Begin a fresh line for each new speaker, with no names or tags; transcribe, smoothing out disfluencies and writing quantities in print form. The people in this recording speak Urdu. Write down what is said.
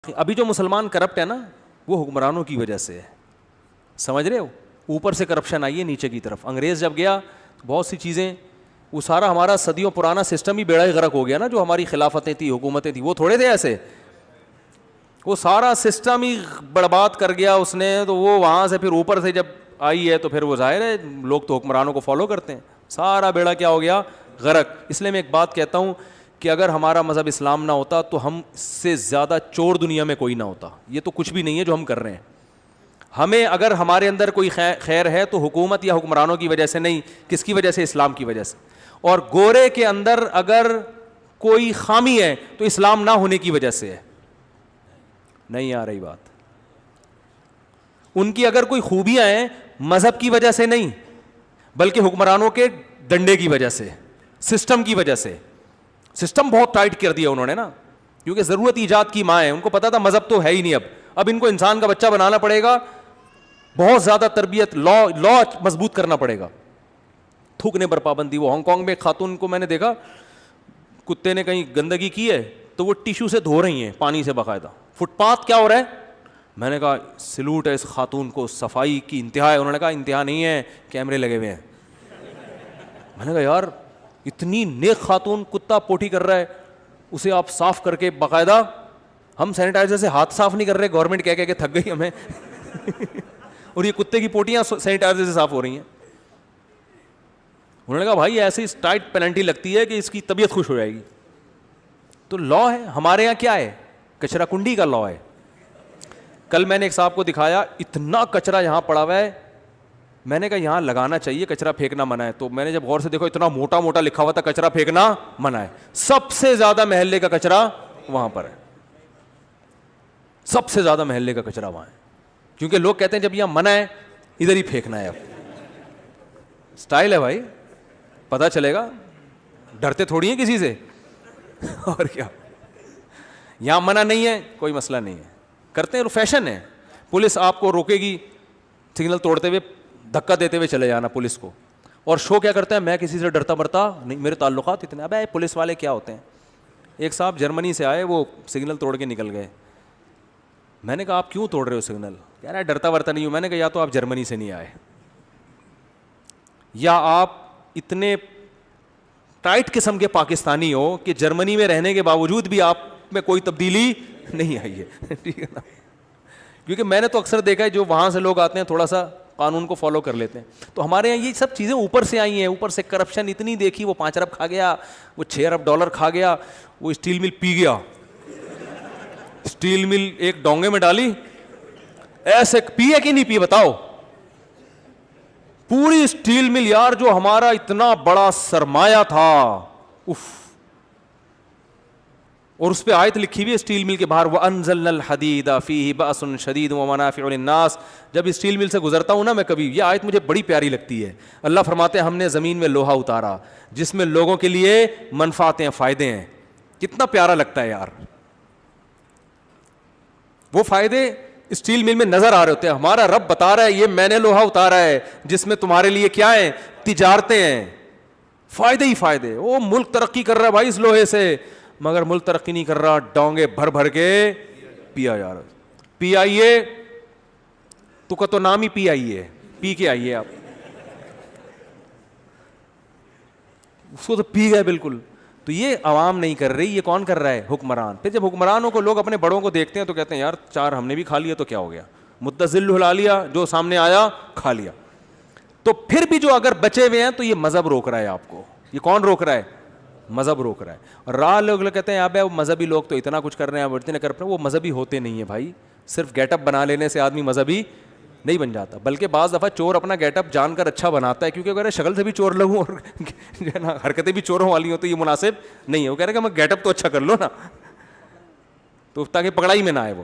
ابھی جو مسلمان کرپٹ ہے نا وہ حکمرانوں کی وجہ سے ہے, سمجھ رہے ہو؟ اوپر سے کرپشن آئی ہے نیچے کی طرف. انگریز جب گیا بہت سی چیزیں, وہ سارا ہمارا صدیوں پرانا سسٹم ہی بیڑا غرق ہو گیا نا. جو ہماری خلافتیں تھیں, حکومتیں تھیں, وہ تھوڑے تھے ایسے, وہ سارا سسٹم ہی برباد کر گیا اس نے. تو وہ وہاں سے پھر اوپر سے جب آئی ہے تو پھر وہ ظاہر ہے لوگ تو حکمرانوں کو فالو کرتے ہیں. سارا بیڑا کیا ہو گیا؟ غرق. اس لیے میں ایک بات کہتا ہوں کہ اگر ہمارا مذہب اسلام نہ ہوتا تو ہم سے زیادہ چور دنیا میں کوئی نہ ہوتا. یہ تو کچھ بھی نہیں ہے جو ہم کر رہے ہیں. ہمیں اگر ہمارے اندر کوئی خیر ہے تو حکومت یا حکمرانوں کی وجہ سے نہیں. کس کی وجہ سے؟ اسلام کی وجہ سے. اور گورے کے اندر اگر کوئی خامی ہے تو اسلام نہ ہونے کی وجہ سے ہے. نہیں آ رہی بات؟ ان کی اگر کوئی خوبیاں ہیں مذہب کی وجہ سے نہیں بلکہ حکمرانوں کے ڈنڈے کی وجہ سے, سسٹم کی وجہ سے. سسٹم بہت ٹائٹ کر دیا انہوں نے نا, کیونکہ ضرورت ایجاد کی ماں ہے. ان کو پتا تھا مذہب تو ہے ہی نہیں, اب ان کو انسان کا بچہ بنانا پڑے گا, بہت زیادہ تربیت, لا مضبوط کرنا پڑے گا. تھوکنے پر پابندی. وہ ہانگ کانگ میں خاتون کو میں نے دیکھا, کتے نے کہیں گندگی کی ہے تو وہ ٹیشو سے دھو رہی ہیں پانی سے باقاعدہ. فٹ پاتھ کیا ہو رہا ہے؟ میں نے کہا سلوٹ ہے اس خاتون کو, صفائی کی انتہا ہے. انہوں نے کہا انتہا نہیں ہے, کیمرے لگے ہوئے ہیں. میں نے کہا یار اتنی نیک خاتون, کتا پوٹی کر رہا ہے, اسے آپ صاف کر کے باقاعدہ. ہم سینیٹائزر سے ہاتھ صاف نہیں کر رہے, گورنمنٹ کہہ کے تھک گئی ہمیں اور یہ کتے کی پوٹیاں سینیٹائزر سے صاف ہو رہی ہیں. انہوں نے کہا بھائی ایسی ٹائٹ پینلٹی لگتی ہے کہ اس کی طبیعت خوش ہو جائے گی. تو لا ہے ہمارے یہاں. کیا ہے؟ کچرا کنڈی کا لا ہے. کل میں نے ایک صاحب کو دکھایا, اتنا کچرا یہاں پڑا ہوا ہے. میں نے کہا یہاں لگانا چاہیے, کچرا پھینکنا منع ہے. تو میں نے جب غور سے دیکھا اتنا موٹا موٹا لکھا ہوا تھا کچرا پھینکنا منع ہے. سب سے زیادہ محلے کا کچرا وہاں پر ہے, سب سے زیادہ محلے کا کچرا وہاں ہے. کیونکہ لوگ کہتے ہیں جب یہاں منع ہے ادھر ہی پھینکنا ہے. اب اسٹائل ہے بھائی, پتہ چلے گا. ڈرتے تھوڑی ہیں کسی سے اور کیا. یہاں منع نہیں ہے کوئی مسئلہ نہیں ہے, کرتے ہیں, فیشن ہے. پولیس آپ کو روکے گی, سگنل توڑتے ہوئے دھکا دیتے ہوئے چلے جانا پولیس کو. اور شو کیا کرتا ہے, میں کسی سے ڈرتا مرتا نہیں, میرے تعلقات اتنے. ابے پولیس والے کیا ہوتے ہیں. ایک صاحب جرمنی سے آئے, وہ سگنل توڑ کے نکل گئے. میں نے کہا آپ کیوں توڑ رہے ہو سگنل؟ کہہ رہا ہے ڈرتا ورتا نہیں ہوں. میں نے کہا یا تو آپ جرمنی سے نہیں آئے, یا آپ اتنے ٹائٹ قسم کے پاکستانی ہو کہ جرمنی میں رہنے کے باوجود بھی آپ میں کوئی تبدیلی نہیں آئی ہے. ٹھیک ہے نا. کیونکہ میں نے تو اکثر دیکھا ہے جو وہاں سے لوگ آتے ہیں تھوڑا سا قانون کو فالو کر لیتے ہیں. تو ہمارے یہاں یہ سب چیزیں اوپر سے آئی ہیں. اوپر سے کرپشن اتنی دیکھی, وہ 5 ارب کھا گیا, وہ 6 ارب ڈالر کھا گیا, وہ اسٹیل مل پی گیا. اسٹیل مل ایک ڈونگے میں ڈالی, ایسے پی ہے کہ نہیں پی بتاؤ. پوری اسٹیل مل یار, جو ہمارا اتنا بڑا سرمایہ تھا, اف. اور اس پہ آیت لکھی ہوئی ہے اسٹیل مل کے باہر, وَأَنزَلْنَا الْحَدِيدَ فِيهِ بَأْسٌ شَدِيدٌ وَمَنَافِعُ لِلنَّاسِ. جب اسٹیل مل سے گزرتا ہوں نا میں کبھی, یہ آیت مجھے بڑی پیاری لگتی ہے. اللہ فرماتے ہیں ہم نے زمین میں لوہا اتارا جس میں لوگوں کے لیے منفعتیں, فائدے ہیں. کتنا پیارا لگتا ہے یار. وہ فائدے اسٹیل مل میں نظر آ رہے ہوتے ہیں. ہمارا رب بتا رہا ہے یہ میں نے لوہا اتارا ہے جس میں تمہارے لیے کیا ہے, تجارتیں ہیں, فائدے ہی فائدے. وہ ملک ترقی کر رہا ہے بھائی اس لوہے سے, مگر ملک ترقی نہیں کر رہا, ڈونگے بھر بھر کے پیا جا رہا. پی آئیے تو کا تو نام ہی پی آئیے, پی کے آئیے آپ. اس کو تو پی گئے بالکل. تو یہ عوام نہیں کر رہی, یہ کون کر رہا ہے؟ حکمران. پھر جب حکمرانوں کو لوگ اپنے بڑوں کو دیکھتے ہیں تو کہتے ہیں یار 4 ہم نے بھی کھا لیا تو کیا ہو گیا, متزل ہلا لیا, جو سامنے آیا کھا لیا. تو پھر بھی جو اگر بچے ہوئے ہیں تو یہ مذہب روک رہا ہے آپ کو. یہ کون روک رہا ہے؟ مذہب روک رہا ہے. اور لوگ کہتے ہیں اب مذہبی لوگ تو اتنا کچھ کر رہے ہیں, اتنے کر رہے ہیں. وہ مذہبی ہوتے نہیں ہیں بھائی. صرف گیٹ اپ بنا لینے سے آدمی مذہبی نہیں بن جاتا. بلکہ بعض دفعہ چور اپنا گیٹ اپ جان کر اچھا بناتا ہے, کیونکہ اگر شکل سے بھی چور لگوں اور جو ہے نا حرکتیں بھی چوروں والی ہوں تو یہ مناسب نہیں ہے. وہ کہہ رہے کہ میں گیٹ اپ تو اچھا کر لو نا, تو تاکہ پکڑائی میں نہ آئے وہ.